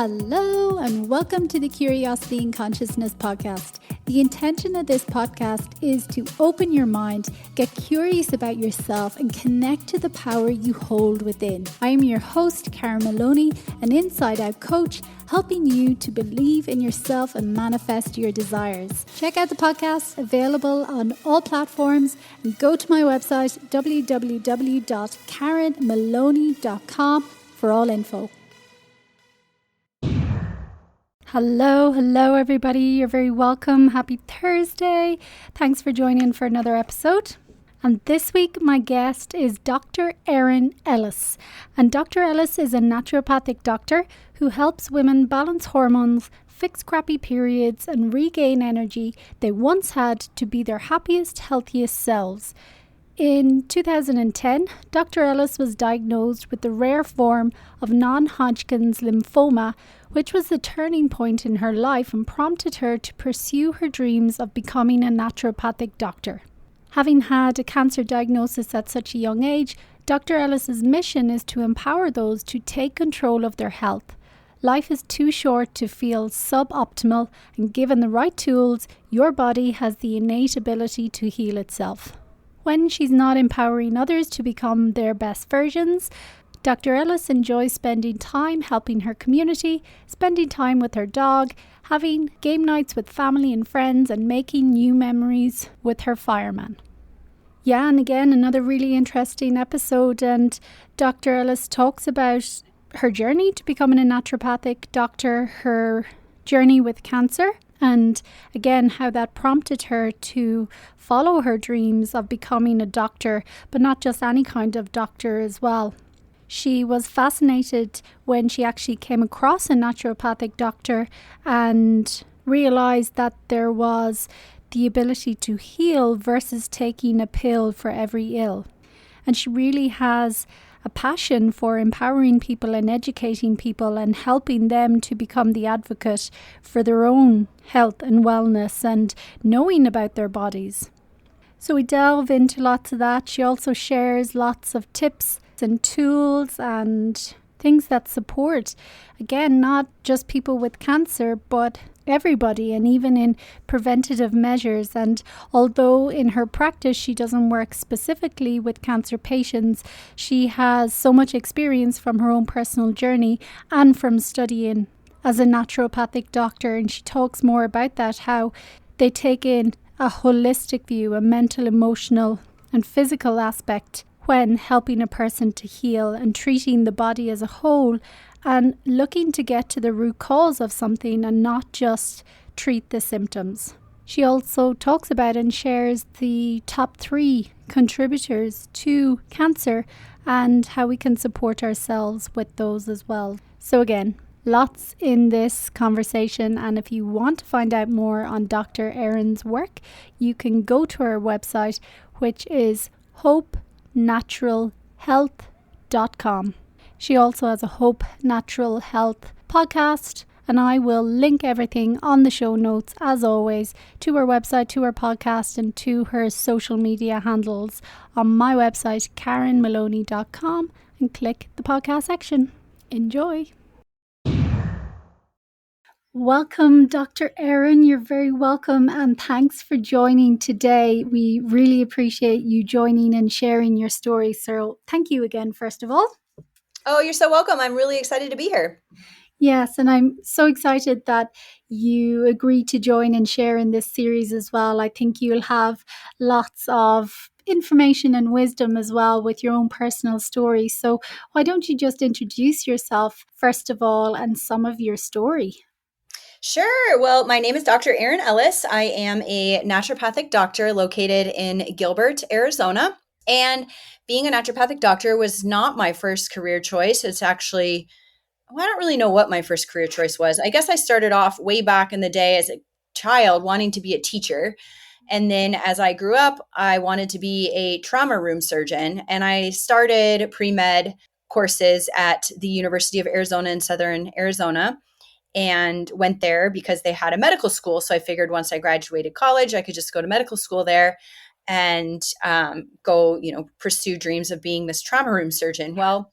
Hello and welcome to the Curiosity and Consciousness podcast. The intention of this podcast is to open your mind, get curious about yourself and connect to the power you hold within. I am your host, Karen Maloney, an inside-out coach, helping you to believe in yourself and manifest your desires. Check out the podcast, available on all platforms, and go to my website, www.karenmaloney.com for all info. Hello everybody. You're very welcome. Happy Thursday. Thanks for joining for another episode. And this week my guest is Dr. Erin Ellis. And Dr. Ellis is a naturopathic doctor who helps women balance hormones, fix crappy periods and regain energy they once had to be their happiest, healthiest selves. In 2010, Dr. Ellis was diagnosed with the rare form of Non-Hodgkin's lymphoma, which was the turning point in her life and prompted her to pursue her dreams of becoming a naturopathic doctor. Having had a cancer diagnosis at such a young age, Dr. Ellis's mission is to empower those to take control of their health. Life is too short to feel suboptimal, and given the right tools, your body has the innate ability to heal itself. When she's not empowering others to become their best versions, Dr. Ellis enjoys spending time helping her community, spending time with her dog, having game nights with family and friends, and making new memories with her Fireman. Yeah, and again, another really interesting episode, and Dr. Ellis talks about her journey to becoming a naturopathic doctor, her journey with cancer, and again, how that prompted her to follow her dreams of becoming a doctor, but not just any kind of doctor as well. She was fascinated when she actually came across a naturopathic doctor and realized that there was the ability to heal versus taking a pill for every ill. And she really has a passion for empowering people and educating people and helping them to become the advocate for their own health and wellness and knowing about their bodies. So we delve into lots of that. She also shares lots of tips and tools and things that support, again, not just people with cancer, but everybody, and even in preventative measures. And although in her practice she doesn't work specifically with cancer patients, she has so much experience from her own personal journey and from studying as a naturopathic doctor. And she talks more about that, how they take in a holistic view, a mental, emotional and physical aspect when helping a person to heal and treating the body as a whole and looking to get to the root cause of something and not just treat the symptoms. She also talks about and shares the top 3 contributors to cancer and how we can support ourselves with those as well. So again, lots in this conversation, and if you want to find out more on Dr. Erin's work, you can go to her website, which is hopenaturalhealth.com. She also has a Hope Natural Health podcast, and I will link everything on the show notes, as always, to her website, to her podcast, and to her social media handles on my website, karenmaloney.com, and click the podcast section. Enjoy! Welcome, Dr. Erin. You're very welcome, and thanks for joining today. We really appreciate you joining and sharing your story. So thank you again, first of all. Oh, you're so welcome. I'm really excited to be here. Yes, and I'm so excited that you agreed to join and share in this series as well. I think you'll have lots of information and wisdom as well with your own personal story. So why don't you just introduce yourself, first of all, and some of your story? Sure. Well, my name is Dr. Erin Ellis. I am a naturopathic doctor located in Gilbert, Arizona. And being a naturopathic doctor was not my first career choice. It's actually, I don't really know what my first career choice was. I guess I started off way back in the day as a child wanting to be a teacher. And then as I grew up, I wanted to be a trauma room surgeon. And I started pre-med courses at the University of Arizona in Southern Arizona, and went there because they had a medical school. So I figured once I graduated college, I could just go to medical school there and go, pursue dreams of being this trauma room surgeon. Well,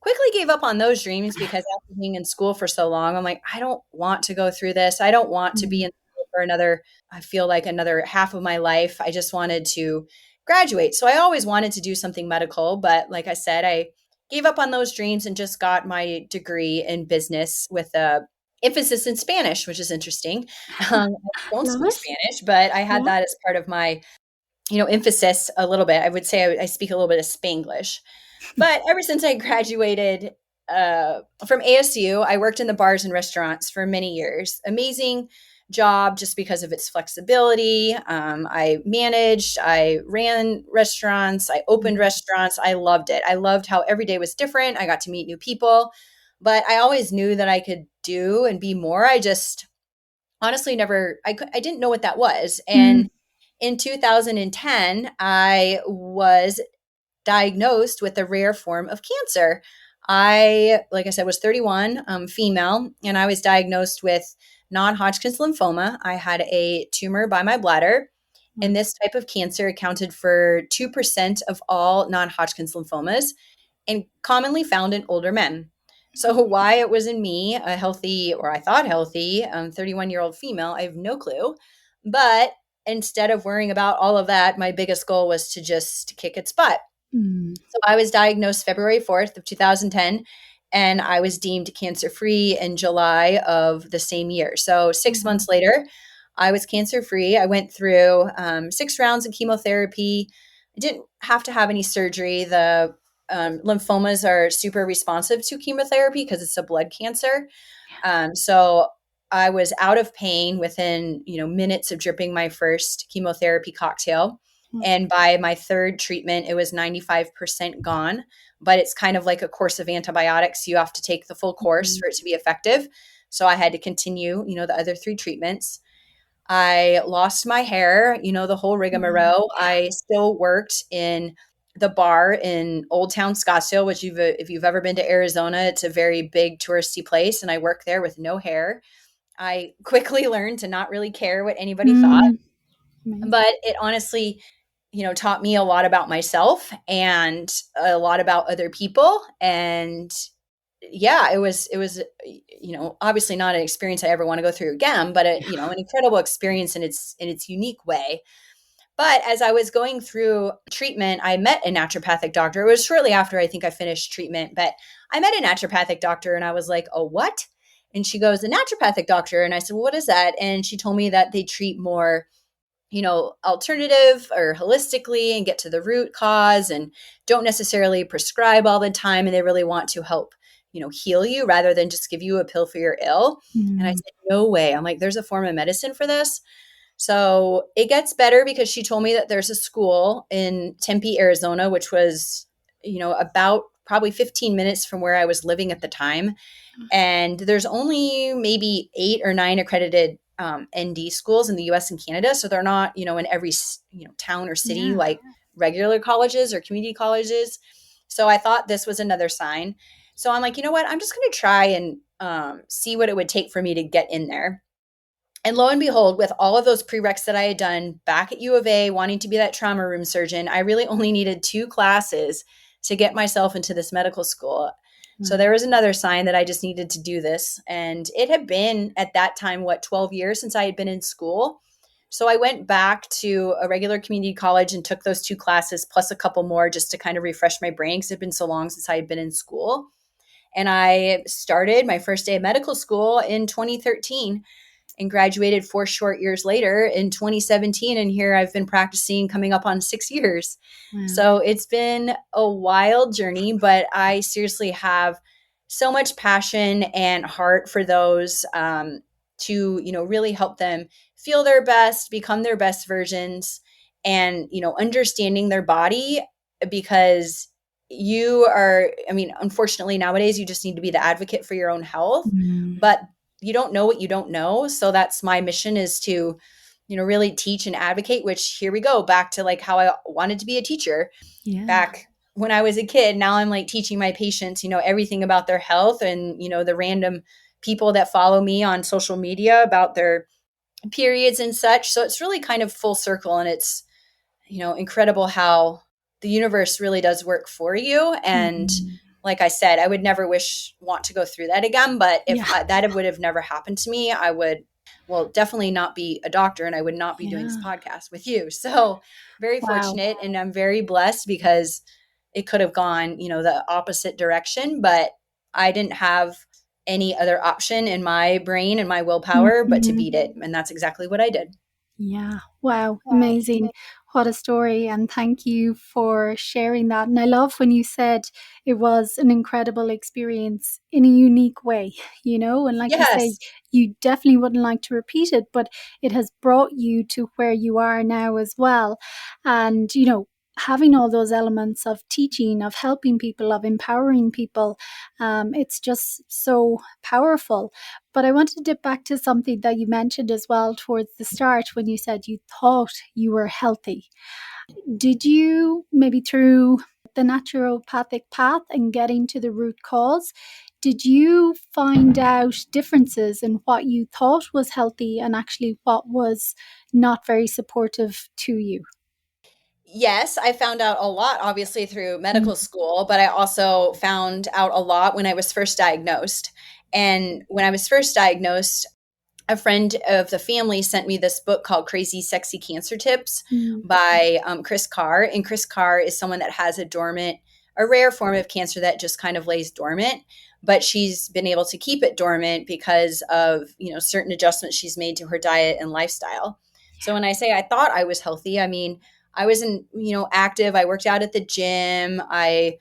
quickly gave up on those dreams because after being in school for so long, I'm like, I don't want to go through this. I don't want to be Mm. in school for I feel like another half of my life. I just wanted to graduate. So I always wanted to do something medical. But like I said, I gave up on those dreams and just got my degree in business with a emphasis in Spanish, which is interesting. I don't Love speak it. Spanish, but I had Yeah. that as part of my, emphasis a little bit. I would say I speak a little bit of Spanglish. But ever since I graduated from ASU, I worked in the bars and restaurants for many years. Amazing job just because of its flexibility. I ran restaurants, I opened Mm. restaurants. I loved it. I loved how every day was different. I got to meet new people, but I always knew that I could do and be more. I just honestly I didn't know what that was. Mm. And in 2010, I was diagnosed with a rare form of cancer. Like I said, was 31, female, and I was diagnosed with non-Hodgkin's lymphoma. I had a tumor by my bladder, Wow. and this type of cancer accounted for 2% of all non-Hodgkin's lymphomas and commonly found in older men. So, why it was in me, a healthy, or I thought healthy, 31-year-old female, I have no clue. But instead of worrying about all of that, my biggest goal was to just kick its butt. Mm. So I was diagnosed February 4th of 2010, and I was deemed cancer-free in July of the same year. So 6 months Wow. later, I was cancer-free. I went through 6 rounds of chemotherapy. I didn't have to have any surgery. The lymphomas are super responsive to chemotherapy because it's a blood cancer. So I was out of pain within, minutes of dripping my first chemotherapy cocktail. Wow. And by my third treatment, it was 95% gone. But it's kind of like a course of antibiotics. You have to take the full course Mm. for it to be effective. So I had to continue, the other 3 treatments. I lost my hair, the whole Wow. rigmarole. I still worked in the bar in Old Town Scottsdale, which if you've ever been to Arizona, it's a very big touristy place. And I worked there with no hair. I quickly learned to not really care what anybody thought, Mm. Amazing. but it honestly, taught me a lot about myself and a lot about other people. And yeah, it was, obviously not an experience I ever want to go through again, but an incredible experience in its unique way. But as I was going through treatment, I met a naturopathic doctor. It was shortly after I think I finished treatment, but I met a naturopathic doctor and I was like, "Oh, what?" And she goes, "A naturopathic doctor." And I said, "Well, what is that?" And she told me that they treat more, alternative or holistically and get to the root cause and don't necessarily prescribe all the time. And they really want to help, heal you rather than just give you a pill for your ill. And I Mm. said, "No way." I'm like, "There's a form of medicine for this." So it gets better because she told me that there's a school in Tempe, Arizona, which was, about probably 15 minutes from where I was living at the time. And there's only maybe 8 or 9 accredited ND schools in the US and Canada. So they're not, in every, town or city Yeah. like regular colleges or community colleges. So I thought this was another sign. So I'm like, you know what? I'm just going to try and see what it would take for me to get in there. And lo and behold, with all of those prereqs that I had done back at U of A, wanting to be that trauma room surgeon, I really only needed 2 classes to get myself into this medical school. So Wow. there was another sign that I just needed to do this. And it had been at that time, 12 years since I had been in school. So I went back to a regular community college and took those 2 classes plus a couple more just to kind of refresh my brain because it had been so long since I had been in school. And I started my first day of medical school in 2013 and graduated 4 short years later in 2017. And here I've been practicing coming up on 6 years. Wow. So it's been a wild journey, but I seriously have so much passion and heart for those to, really help them feel their best, become their best versions, and, understanding their body because unfortunately nowadays you just need to be the advocate for your own health. Mm. But you don't know what you don't know. So that's my mission is to, really teach and advocate, which here we go back to like how I wanted to be a teacher Yeah. back when I was a kid. Now I'm like teaching my patients, everything about their health and, the random people that follow me on social media about their periods and such. So it's really kind of full circle and it's, incredible how the universe really does work for you. And Mm. like I said, I would never want to go through that again. But if Yeah. that would have never happened to me, I would, well, definitely not be a doctor, and I would not be doing this Yeah. podcast with you. So very Wow. fortunate, and I'm very blessed because it could have gone, the opposite direction, but I didn't have any other option in my brain and my willpower but to Mhm. beat it. And that's exactly what I did. Yeah. Wow. Amazing. What a story. And thank you for sharing that. And I love when you said it was an incredible experience in a unique way, and like you say, Yes. you definitely wouldn't like to repeat it, but it has brought you to where you are now as well. And, having all those elements of teaching, of helping people, of empowering people, it's just so powerful. But I want to dip back to something that you mentioned as well towards the start when you said you thought you were healthy. Did you, maybe through the naturopathic path and getting to the root cause, did you find out differences in what you thought was healthy and actually what was not very supportive to you? Yes, I found out a lot, obviously, through Mm. medical school, but I also found out a lot when I was first diagnosed. And when I was first diagnosed, a friend of the family sent me this book called Crazy Sexy Cancer Tips Mm. by Chris Carr. And Chris Carr is someone that has a rare form of cancer that just kind of lays dormant, but she's been able to keep it dormant because of, certain adjustments she's made to her diet and lifestyle. So when I say I thought I was healthy, I mean, I was active. I worked out at the gym. I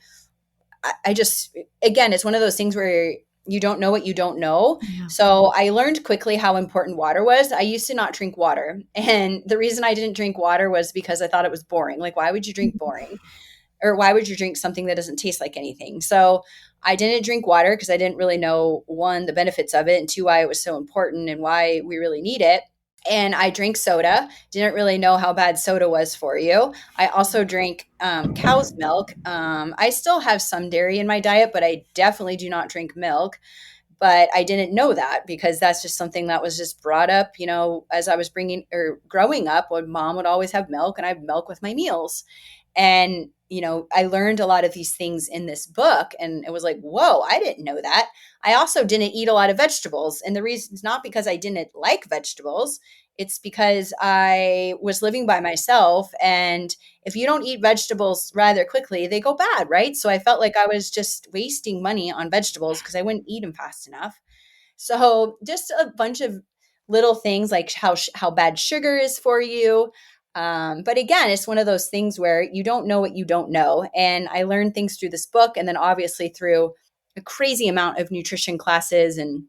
just, again, it's one of those things where you don't know what you don't know. Yeah. So I learned quickly how important water was. I used to not drink water. And the reason I didn't drink water was because I thought it was boring. Like, why would you drink boring? Or why would you drink something that doesn't taste like anything? So I didn't drink water because I didn't really know, one, the benefits of it, and two, why it was so important and why we really need it. And I drink soda. Didn't really know how bad soda was for you. I also drink cow's milk. I still have some dairy in my diet, but I definitely do not drink milk. But I didn't know that because that's just something that was just brought up, as I was bringing or growing up. When mom would always have milk, and I have milk with my meals. And, I learned a lot of these things in this book, and it was like, whoa, I didn't know that. I also didn't eat a lot of vegetables. And the reason is not because I didn't like vegetables, it's because I was living by myself. And if you don't eat vegetables rather quickly, they go bad, right? So I felt like I was just wasting money on vegetables because I wouldn't eat them fast enough. So just a bunch of little things like how bad sugar is for you. But again, it's one of those things where you don't know what you don't know. And I learned things through this book, and then obviously through a crazy amount of nutrition classes and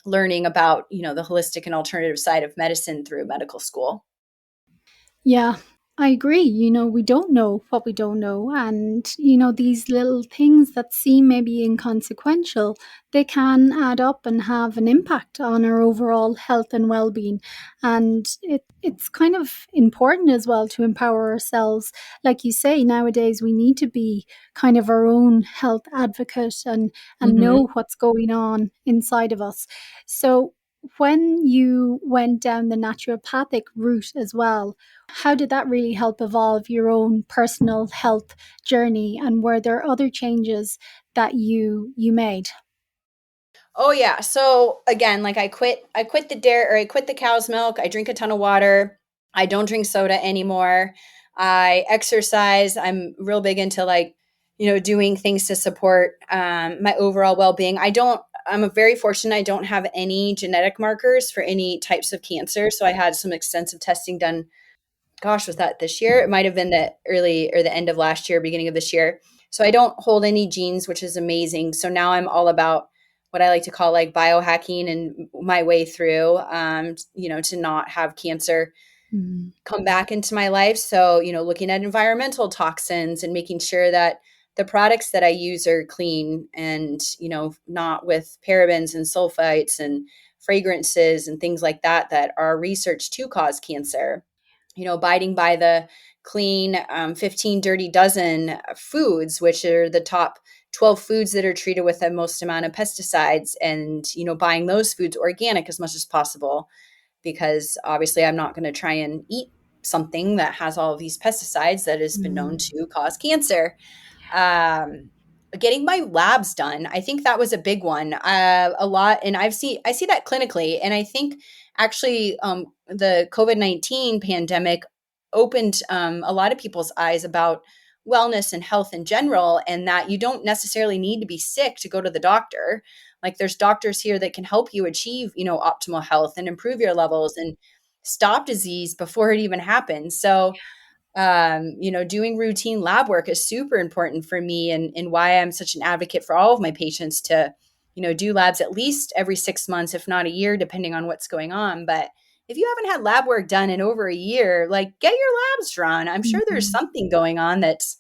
learning about, the holistic and alternative side of medicine through medical school. Yeah, I agree. We don't know what we don't know. And, these little things that seem maybe inconsequential, they can add up and have an impact on our overall health and well being. And it's kind of important as well to empower ourselves. Like you say, nowadays we need to be kind of our own health advocate and Mm-hmm. know what's going on inside of us. So, when you went down the naturopathic route as well, how did that really help evolve your own personal health journey? And were there other changes that you made? Oh yeah. So again, like I quit the dairy, or I quit the cow's milk. I drink a ton of water. I don't drink soda anymore. I exercise. I'm real big into like, doing things to support my overall well-being. I'm very fortunate. I don't have any genetic markers for any types of cancer. So I had some extensive testing done. Gosh, was that this year? It might have been the early or the end of last year, beginning of this year. So I don't hold any genes, which is amazing. So now I'm all about what I like to call like biohacking and my way through, to not have cancer Mm. come back into my life. So, looking at environmental toxins and making sure that the products that I use are clean and, not with parabens and sulfites and fragrances and things like that that are researched to cause cancer. Abiding by the clean 15 dirty dozen foods, which are the top 12 foods that are treated with the most amount of pesticides, and, buying those foods organic as much as possible, because obviously I'm not going to try and eat something that has all of these pesticides that has been known Mm. to cause cancer. Um, getting my labs done. I think that was a big one. A lot, and I see that clinically, and I think actually the COVID-19 pandemic opened a lot of people's eyes about wellness and health in general, and that you don't necessarily need to be sick to go to the doctor. Like there's doctors here that can help you achieve, optimal health and improve your levels and stop disease before it even happens. So doing routine lab work is super important for me, and why I'm such an advocate for all of my patients to, do labs at least every 6 months, if not a year, depending on what's going on. But if you haven't had lab work done in over a year, like get your labs drawn. I'm sure there's Mhm. something going on that's,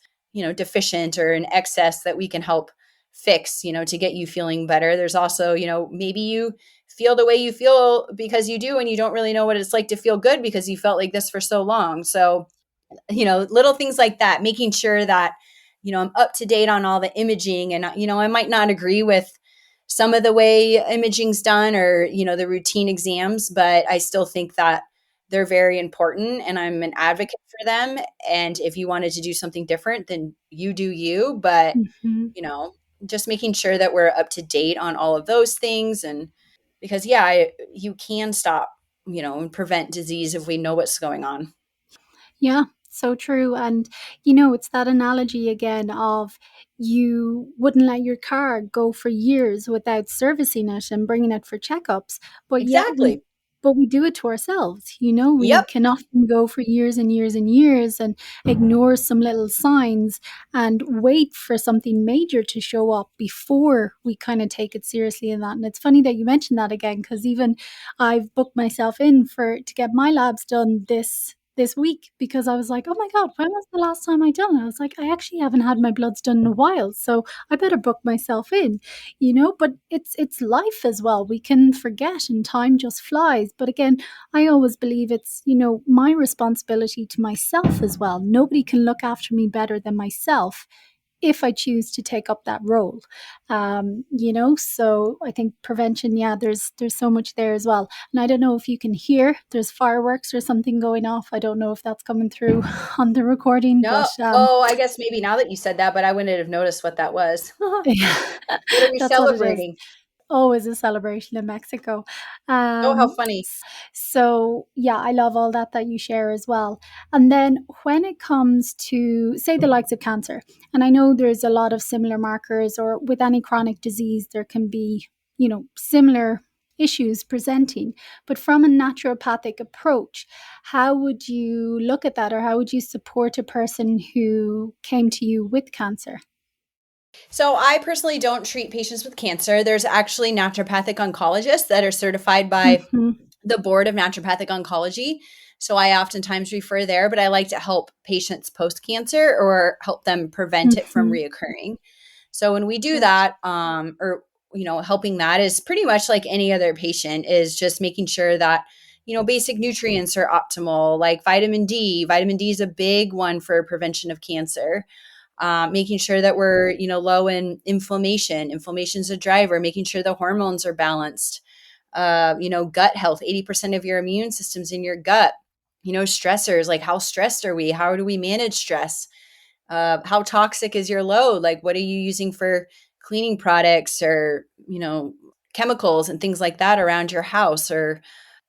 deficient or in excess that we can help fix, to get you feeling better. There's also, maybe you feel the way you feel because you do, and you don't really know what it's like to feel good because you felt like this for so long. So little things like that, making sure that, I'm up to date on all the imaging. And, I might not agree with some of the way imaging's done or, the routine exams, but I still think that they're very important and I'm an advocate for them. And if you wanted to do something different, then you do you. But, Mhm. you know, just making sure that we're up to date on all of those things. And because, yeah, you can stop, and prevent disease if we know what's going on. Yeah, so true. And, it's that analogy again of you wouldn't let your car go for years without servicing it and bringing it for checkups. But yet Exactly. we do it to ourselves. We Yep. can often go for years and years and years and ignore some little signs and wait for something major to show up before we kind of take it seriously in that. And it's funny that you mentioned that again, because even I've booked myself in to get my labs done this week because I was like, oh my God, when was the last time I done? I was like, I actually haven't had my bloods done in a while. So I better book myself in, but it's life as well. We can forget and time just flies. But again, I always believe it's, my responsibility to myself as well. Nobody can look after me better than myself if I choose to take up that role. So I think prevention, yeah, there's so much there as well. And I don't know if you can hear, there's fireworks or something going off. I don't know if that's coming through on the recording, No. but Oh, I guess maybe now that you said that, but I wouldn't have noticed what that was. What are we that's what it is. celebrating? Always a celebration in Mexico. Oh, how Um, funny. so yeah, I love all that you share as well. And then when it comes to say the likes of cancer, and I know there's a lot of similar markers, or with any chronic disease, there can be, similar issues presenting. But from a naturopathic approach, how would you look at that, or how would you support a person who came to you with cancer? So I personally don't treat patients with cancer. There's actually naturopathic oncologists that are certified by Hmm. the Board of Naturopathic Oncology. So I oftentimes refer there, but I like to help patients post cancer or help them prevent it from Hmm. reoccurring. So when we do Great. that, or helping that is pretty much like any other patient is just making sure that basic nutrients are optimal, like vitamin D. Vitamin D is a big one for prevention of cancer. Making sure that we're low in inflammation. Inflammation is a driver. Making sure the hormones are balanced. Gut health. 80% of your immune system's in your gut. Stressors, like how stressed are we? How do we manage stress? How toxic is your load? Like, what are you using for cleaning products or, chemicals and things like that around your house or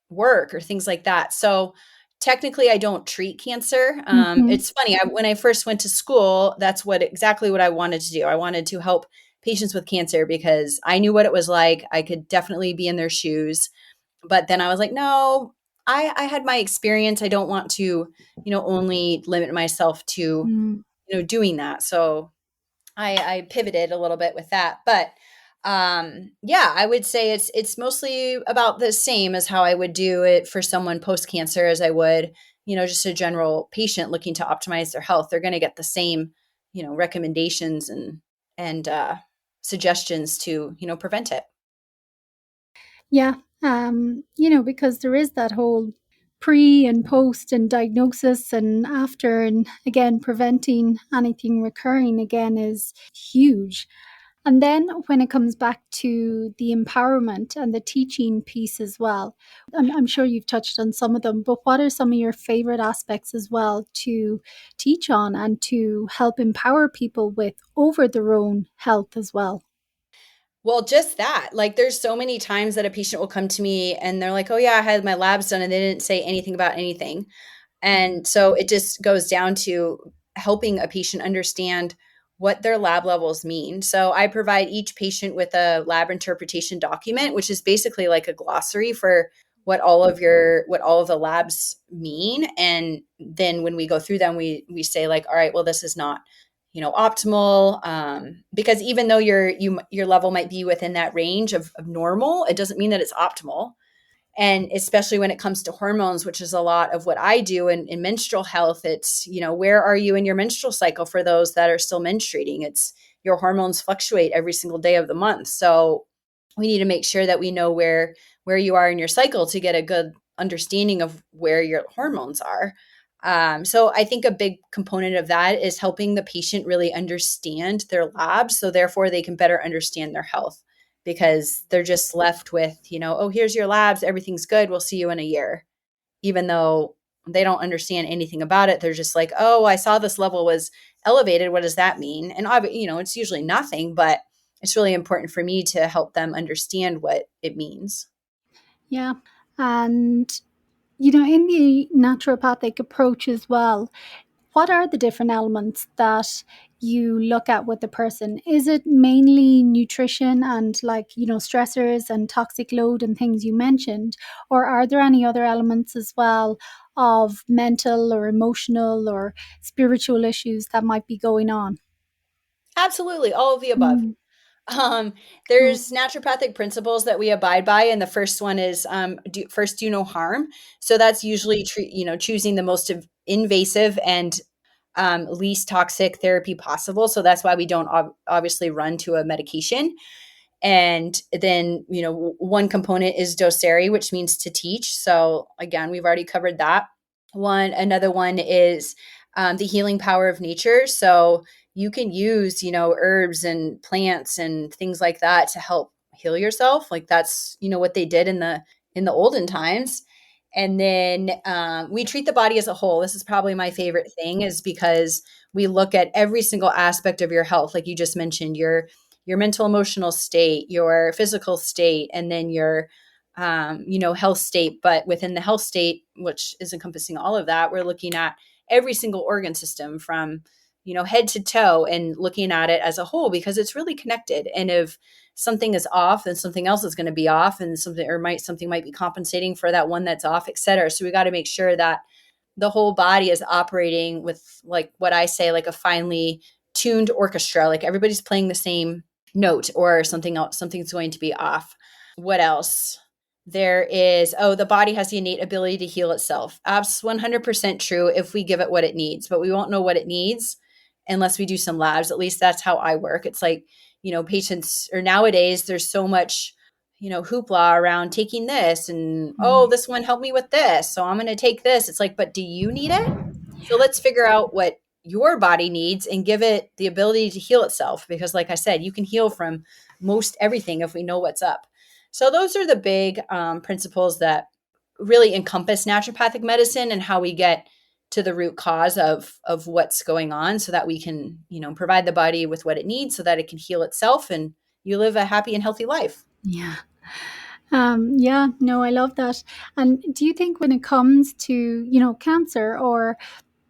work or things like that. So, technically, I don't treat cancer. Hmm. It's funny. When I first went to school, that's exactly what I wanted to do. I wanted to help patients with cancer because I knew what it was like. I could definitely be in their shoes. But then I was like, no, I had my experience. I don't want to, only limit myself to doing that. So I pivoted a little bit with that. But yeah, I would say it's mostly about the same as how I would do it for someone post cancer as I would, just a general patient looking to optimize their health. They're going to get the same, recommendations and suggestions to, prevent it. Yeah, because there is that whole pre and post and diagnosis and after, and again, preventing anything recurring again is huge. And then when it comes back to the empowerment and the teaching piece as well, I'm sure you've touched on some of them, but what are some of your favorite aspects as well to teach on and to help empower people with over their own health as well? Well, just that. Like, there's so many times that a patient will come to me and they're like, "Oh yeah, I had my labs done," and they didn't say anything about anything. And so it just goes down to helping a patient understand what their lab levels mean. So I provide each patient with a lab interpretation document, which is basically like a glossary for what all of the labs mean. And then when we go through them, we say like, all right, well, this is not, optimal, because even though your level might be within that range of normal, it doesn't mean that it's optimal. And especially when it comes to hormones, which is a lot of what I do in menstrual health, it's, where are you in your menstrual cycle for those that are still menstruating? It's your hormones fluctuate every single day of the month. So we need to make sure that we know where you are in your cycle to get a good understanding of where your hormones are. So I think a big component of that is helping the patient really understand their labs, so therefore they can better understand their health, because they're just left with, oh, here's your labs, everything's good, we'll see you in a year. Even though they don't understand anything about it, they're just like, oh, I saw this level was elevated. What does that mean? And, it's usually nothing, but it's really important for me to help them understand what it means. Yeah. And, in the naturopathic approach as well, what are the different elements that you look at with the person? Is it mainly nutrition and stressors and toxic load and things you mentioned? Or are there any other elements as well of mental or emotional or spiritual issues that might be going on? Absolutely. All of the above. Mm. Um, Oh, there's naturopathic principles that we abide by, and the first one is first do no harm. So that's usually choosing the most invasive and least toxic therapy possible. So that's why we don't obviously run to a medication. And then one component is docere, which means to teach. So again, we've already covered that. Another one is the healing power of nature. So you can use, herbs and plants and things like that to help heal yourself. Like that's, what they did in the olden times. And then we treat the body as a whole. This is probably my favorite thing, is because we look at every single aspect of your health, like you just mentioned, your mental emotional state, your physical state, and then your health state. But within the health state, which is encompassing all of that, we're looking at every single organ system from, head to toe, and looking at it as a whole, because it's really connected. And if something is off, then something else is going to be off, and something might be compensating for that one that's off, et cetera. So we got to make sure that the whole body is operating with, like what I say, like a finely tuned orchestra, like everybody's playing the same note, or something's going to be off. What else? There is, the body has the innate ability to heal itself. Abs 100% true if we give it what it needs, but we won't know what it needs unless we do some labs. At least that's how I work. It's like, patients, or nowadays there's so much, hoopla around taking this, and oh, mm. this one helped me with this, so I'm going to take this. It's like, but do you need it? So let's figure out what your body needs and give it the ability to heal itself. Because like I said, you can heal from most everything if we know what's up. So those are the big principles that really encompass naturopathic medicine, and how we get to the root cause of what's going on, so that we can, provide the body with what it needs so that it can heal itself, and you live a happy and healthy life. Yeah. Yeah, no, I love that. And do you think when it comes to, cancer or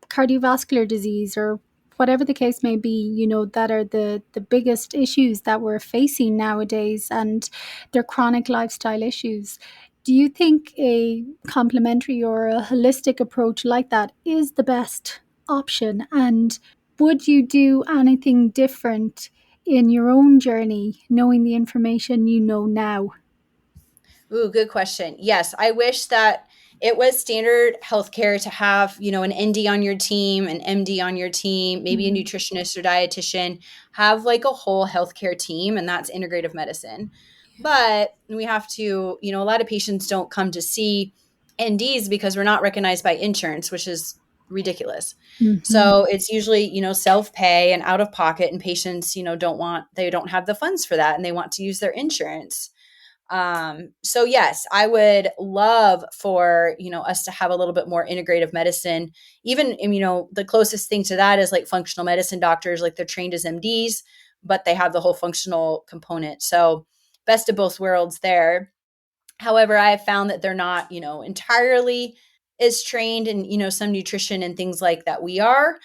cardiovascular disease or whatever the case may be, that are the biggest issues that we're facing nowadays, and they're chronic lifestyle issues. Do you think a complementary or a holistic approach like that is the best option? And would you do anything different in your own journey, knowing the information you know now? Ooh, good question. Yes, I wish that it was standard healthcare to have, an ND on your team, an MD on your team, maybe a Mm. nutritionist or dietitian, have like a whole healthcare team, and that's integrative medicine. But we have to, a lot of patients don't come to see NDs because we're not recognized by insurance, which is ridiculous. Mm-hmm. So it's usually, self-pay and out of pocket, and patients, they don't have the funds for that and they want to use their insurance. So yes, I would love for, us to have a little bit more integrative medicine. Even, the closest thing to that is like functional medicine doctors, like they're trained as MDs, but they have the whole functional component. So best of both worlds there. However, I have found that they're not, entirely as trained in, some nutrition and things like that we are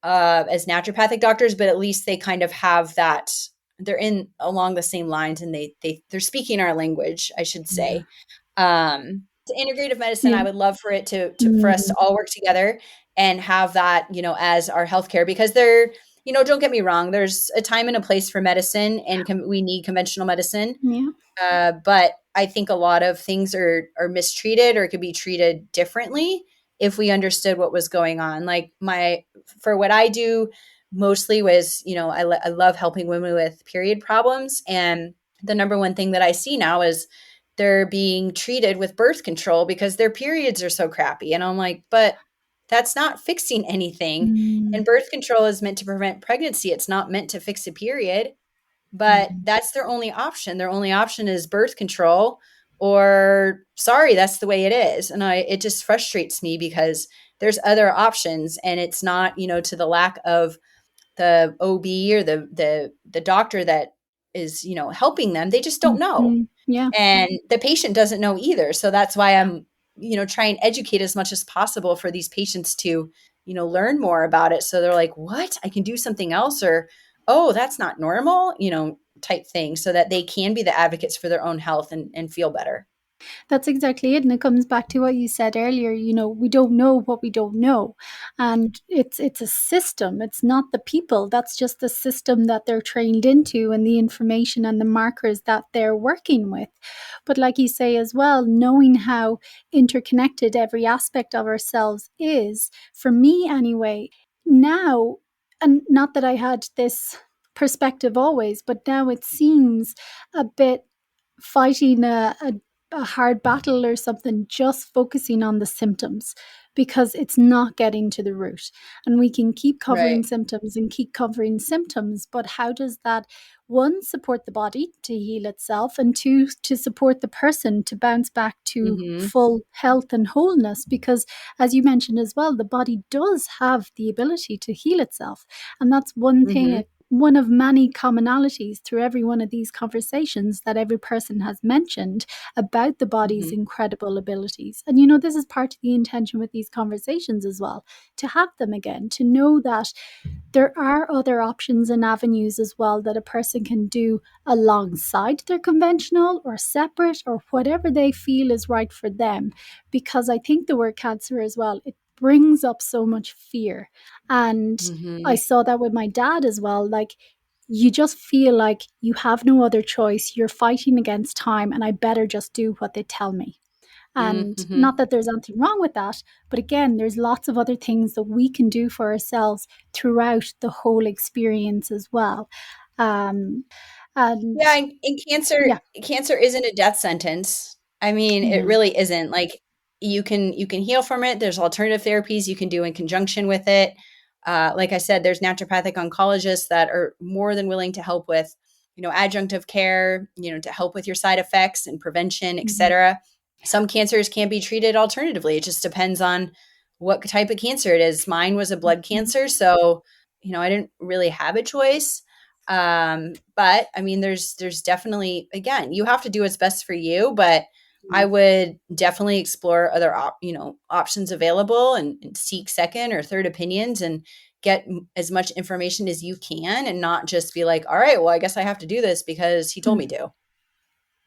as naturopathic doctors, but at least they kind of have that. They're in along the same lines, and they're speaking our language, I should Yeah. say. To integrative medicine, Yeah. I would love for it to for us to Mm, all work together and have that, as our healthcare, because they're, don't get me wrong, there's a time and a place for medicine, and we need conventional medicine. yeah. But I think a lot of things are mistreated or could be treated differently if we understood what was going on. Like for what I do mostly was, I love helping women with period problems. And the number one thing that I see now is they're being treated with birth control because their periods are so crappy. And I'm like, but that's not fixing anything. Mm, And birth control is meant to prevent pregnancy. It's not meant to fix a period, but mm. that's their only option. Their only option is birth control, or sorry, that's the way it is. And it just frustrates me because there's other options, and it's not, to the lack of the OB or the doctor that is, helping them. They just don't know. Mhm. Yeah. And the patient doesn't know either. So that's why I'm, try and educate as much as possible for these patients to, learn more about it. So they're like, what? I can do something else, or, oh, that's not normal, type thing, so that they can be the advocates for their own health and feel better. That's exactly it. And it comes back to what you said earlier, we don't know what we don't know. And it's a system. It's not the people. That's just the system that they're trained into and the information and the markers that they're working with. But like you say as well, knowing how interconnected every aspect of ourselves is, for me anyway, now, and not that I had this perspective always, but now it seems a bit fighting a hard battle or something, just focusing on the symptoms, because it's not getting to the root. And we can keep covering Right. symptoms and keep covering symptoms, but how does that, one, support the body to heal itself, and two, to support the person to bounce back to Mm-hmm. full health and wholeness? Because as you mentioned as well, the body does have the ability to heal itself. And that's one Mm-hmm. thing, one of many commonalities through every one of these conversations that every person has mentioned about the body's Mm-hmm. incredible abilities. And this is part of the intention with these conversations as well, to have them again, to know that there are other options and avenues as well that a person can do alongside their conventional or separate or whatever they feel is right for them. Because I think the word cancer as well, it brings up so much fear. And I Mm-hmm. saw that with my dad as well. Like, you just feel like you have no other choice. You're fighting against time, and I better just do what they tell me. And Mm-hmm. not that there's anything wrong with that, but again, there's lots of other things that we can do for ourselves throughout the whole experience as well. Um, and Yeah, and yeah, cancer isn't a death sentence. I mean, it no. really isn't. Like, you can heal from it. There's alternative therapies you can do in conjunction with it. Like I said, there's naturopathic oncologists that are more than willing to help with, adjunctive care, to help with your side effects and prevention, et Mhm. cetera. Some cancers can be treated alternatively. It just depends on what type of cancer it is. Mine was a blood Mhm. cancer, so I didn't really have a choice. But I mean, there's definitely, again, you have to do what's best for you, but I would definitely explore other options available, and seek second or third opinions, and get as much information as you can, and not just be like, all right, well, I guess I have to do this because he told me Mm. to.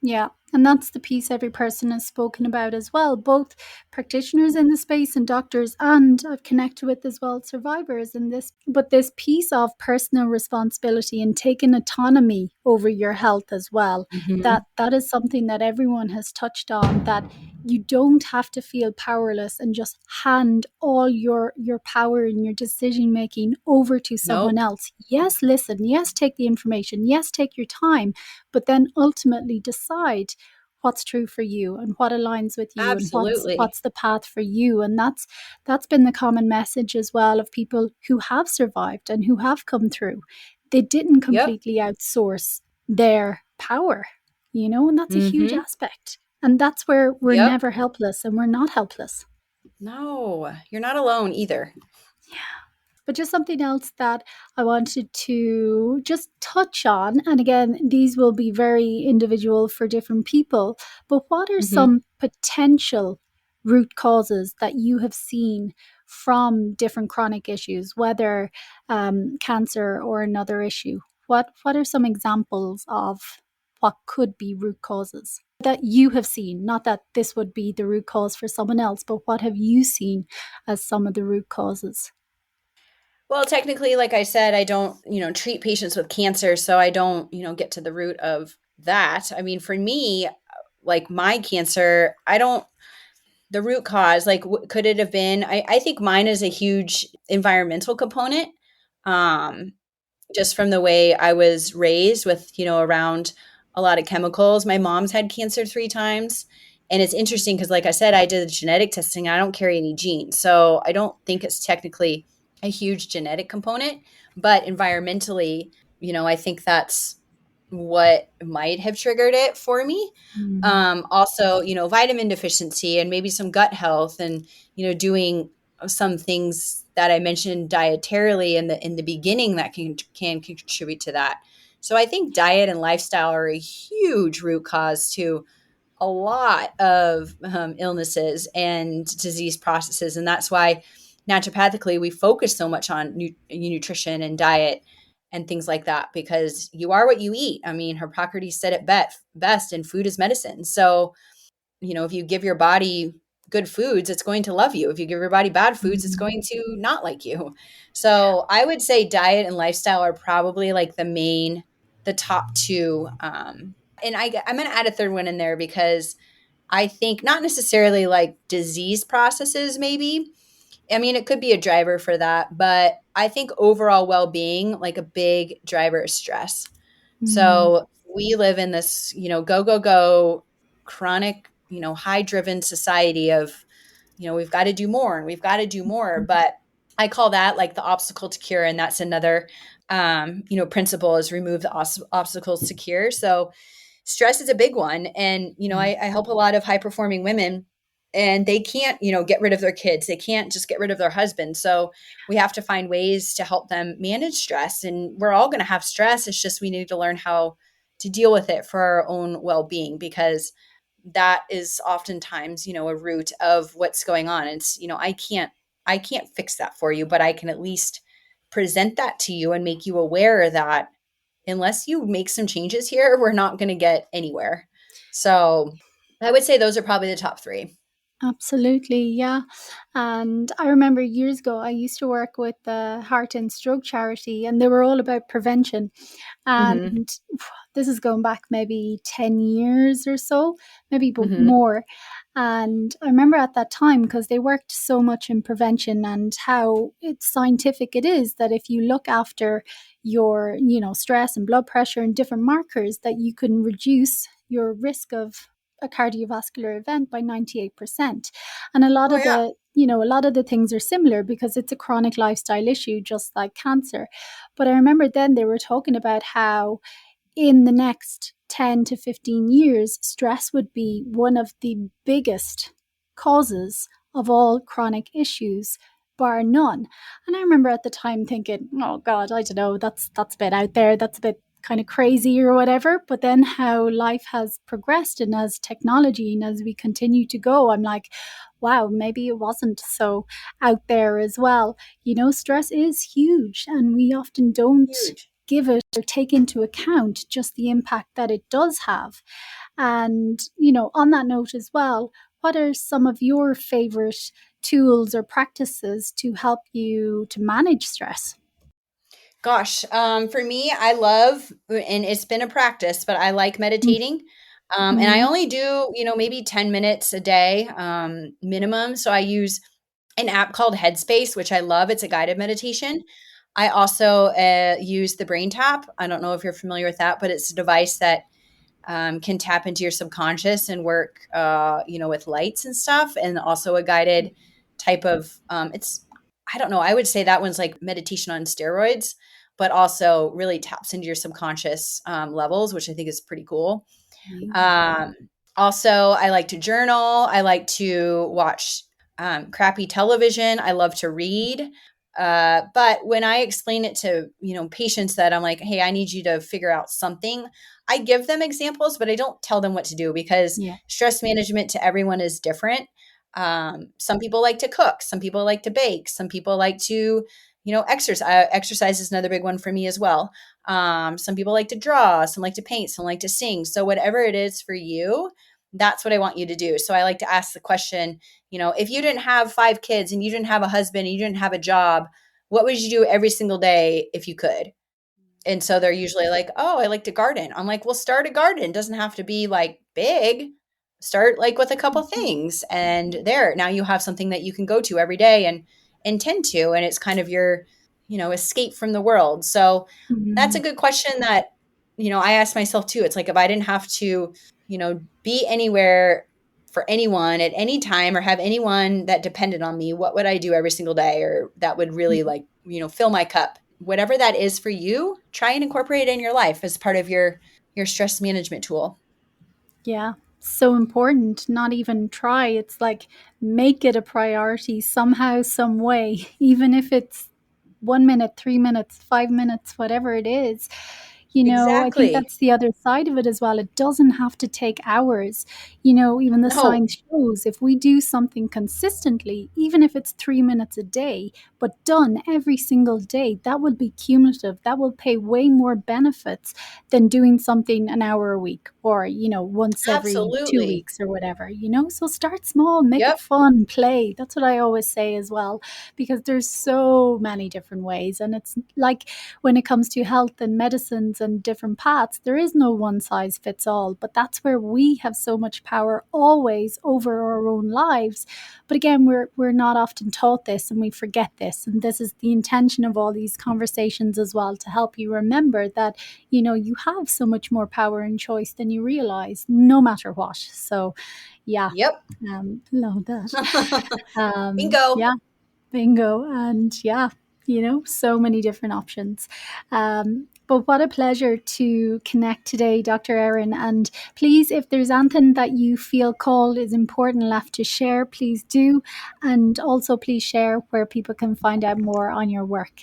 Yeah, and that's the piece every person has spoken about as well, both practitioners in the space and doctors, and I've connected with as well survivors in this. But this piece of personal responsibility and taking autonomy over your health as well, Hmm. that is something that everyone has touched on, that you don't have to feel powerless and just hand all your power and your decision making over to someone Nope. else. Yes, listen, yes, take the information, yes, take your time, but then ultimately decide what's true for you and what aligns with you and Absolutely. what's the path for you. And that's been the common message as well of people who have survived and who have come through. They didn't Yep. completely outsource their power, and that's a huge Mm-hmm. aspect. And that's where we're Yep. never helpless and we're not helpless. No, you're not alone either. But just something else that I wanted to just touch on, and again, these will be very individual for different people, but what are Mm-hmm. some potential root causes that you have seen from different chronic issues, whether cancer or another issue? What are some examples of what could be root causes that you have seen? Not that this would be the root cause for someone else, but what have you seen as some of the root causes? Well, technically, like I said, I don't, treat patients with cancer, so I don't, get to the root of that. I mean, for me, like my cancer, I don't the root cause, like could it have been I think mine is a huge environmental component. Um just from the way I was raised with, around a lot of chemicals. My mom's had cancer 3 times. And it's interesting because, like I said, I did genetic testing. I don't carry any genes. So I don't think it's technically a huge genetic component. But environmentally, I think that's what might have triggered it for me. Mm. Also, vitamin deficiency and maybe some gut health and, doing some things that I mentioned dietarily in the beginning that can contribute to that. So I think diet and lifestyle are a huge root cause to a lot of illnesses and disease processes, and that's why naturopathically we focus so much on nutrition and diet and things like that, because you are what you eat. I mean, Hippocrates said it best, and food is medicine. So if you give your body good foods, it's going to love you. If you give your body bad foods, it's Mhm. going to not like you. So I would say diet and lifestyle are probably like the top two. And I'm going to add a third one in there because I think not necessarily like disease processes, maybe. I mean, it could be a driver for that, but I think overall well being, like a big driver is stress. Mm. So we live in this, go, go, go, chronic, high driven society of, we've got to do more and we've got to do more. But I call that like the obstacle to cure. And that's another, principle is remove the obstacles to cure. So stress is a big one. And, I help a lot of high performing women and they can't, get rid of their kids. They can't just get rid of their husband. So we have to find ways to help them manage stress. And we're all going to have stress. It's just we need to learn how to deal with it for our own well being, because that is oftentimes, a root of what's going on. It's, I can't fix that for you, but I can at least present that to you and make you aware that unless you make some changes here, we're not going to get anywhere. So I would say those are probably the top three. Absolutely, yeah. And I remember years ago, I used to work with the Heart and Stroke Charity, and they were all about prevention. Mm-hmm. And this is going back maybe 10 years or so, maybe Mm-hmm. more. And I remember at that time, because they worked so much in prevention and how it's scientific it is that if you look after your, stress and blood pressure and different markers, that you can reduce your risk of a cardiovascular event by 98%. And Oh yeah. a lot of the things are similar because it's a chronic lifestyle issue, just like cancer. But I remember then they were talking about how in the next 10 to 15 years, stress would be one of the biggest causes of all chronic issues, bar none. And I remember at the time thinking, oh God, I don't know, that's a bit out there, that's a bit kind of crazy or whatever. But then how life has progressed and as technology and as we continue to go, I'm like, wow, maybe it wasn't so out there as well. Stress is huge and we often don't Huge. give it or take into account just the impact that it does have. And, on that note as well, what are some of your favorite tools or practices to help you to manage stress? Gosh, for me, I love, and it's been a practice, but I like meditating. And I Mm-hmm. only do, maybe 10 minutes a day, minimum. So I use an app called Headspace, which I love. It's a guided meditation. I also use the Brain Tap. I don't know if you're familiar with that, but it's a device that can tap into your subconscious and work, with lights and stuff, and also a guided type of, I don't know, I would say that one's like meditation on steroids, but also really taps into your subconscious levels, which I think is pretty cool. Amazing. Um, Also, I like to journal. I like to watch crappy television. I love to read. But when I explain it to, patients that I'm like, hey, I need you to figure out something, I give them examples, but I don't tell them what to do because Yeah. stress management to everyone is different. Some people like to cook. Some people like to bake. Some people like to, exercise. Exercise is another big one for me as well. Some people like to draw, some like to paint, some like to sing. So whatever it is for you, that's what I want you to do. So I like to ask the question, if you didn't have 5 kids and you didn't have a husband and you didn't have a job, what would you do every single day if you could? And so they're usually like, "Oh, I like to garden." I'm like, "Well, start a garden. It doesn't have to be like big. Start like with a couple things and there, now you have something that you can go to every day and tend to, and it's kind of your, escape from the world." So that's a Mhm. good question that, I ask myself too. It's like if I didn't have to, be anywhere for anyone at any time or have anyone that depended on me, what would I do every single day or that would really like, fill my cup? Whatever that is for you, try and incorporate it in your life as part of your stress management tool. Yeah, so important. Not even try. It's like make it a priority somehow, some way, even if it's 1 minute, 3 minutes, 5 minutes, whatever it is. I think Exactly. that's the other side of it as well. It doesn't have to take hours. Even the No, science shows if we do something consistently, even if it's 3 minutes a day, but done every single day, that will be cumulative. That will pay way more benefits than doing something an hour a week or, once every two absolutely. weeks or whatever. So start small, make it Yep. fun, play. That's what I always say as well, because there's so many different ways. And it's like when it comes to health and medicines and different paths, there is no one size fits all. But that's where we have so much power always over our own lives. But again, we're not often taught this and we forget this. And this is the intention of all these conversations as well, to help you remember that you have so much more power and choice than you realize, no matter what. So, yeah, Yep. love that. Bingo. Yeah, bingo. And yeah, so many different options. But what a pleasure to connect today, Dr. Erin. And please, if there's anything that you feel called is important left to share, please do. And also, please share where people can find out more on your work.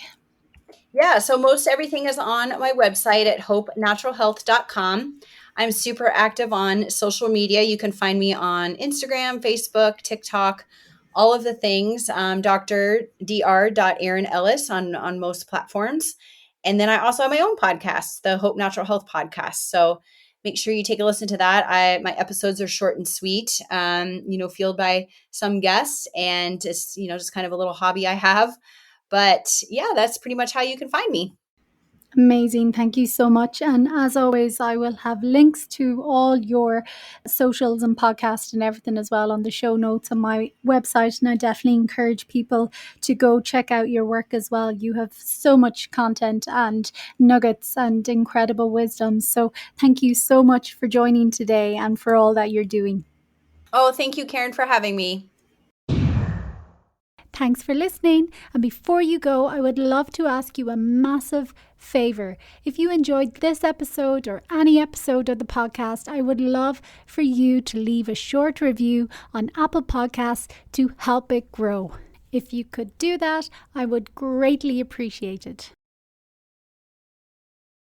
Yeah, so most everything is on my website at hopenaturalhealth.com. I'm super active on social media. You can find me on Instagram, Facebook, TikTok, all of the things. Dr. Erin Ellis on most platforms. And then I also have my own podcast, the Hope Natural Health Podcast. So make sure you take a listen to that. My episodes are short and sweet, fueled by some guests, and it's, just kind of a little hobby I have. But yeah, that's pretty much how you can find me. Amazing. Thank you so much. And as always, I will have links to all your socials and podcast and everything as well on the show notes on my website. And I definitely encourage people to go check out your work as well. You have so much content and nuggets and incredible wisdom. So thank you so much for joining today and for all that you're doing. Oh, thank you, Karen, for having me. Thanks for listening. And before you go, I would love to ask you a massive favor. If you enjoyed this episode or any episode of the podcast, I would love for you to leave a short review on Apple Podcasts to help it grow. If you could do that, I would greatly appreciate it.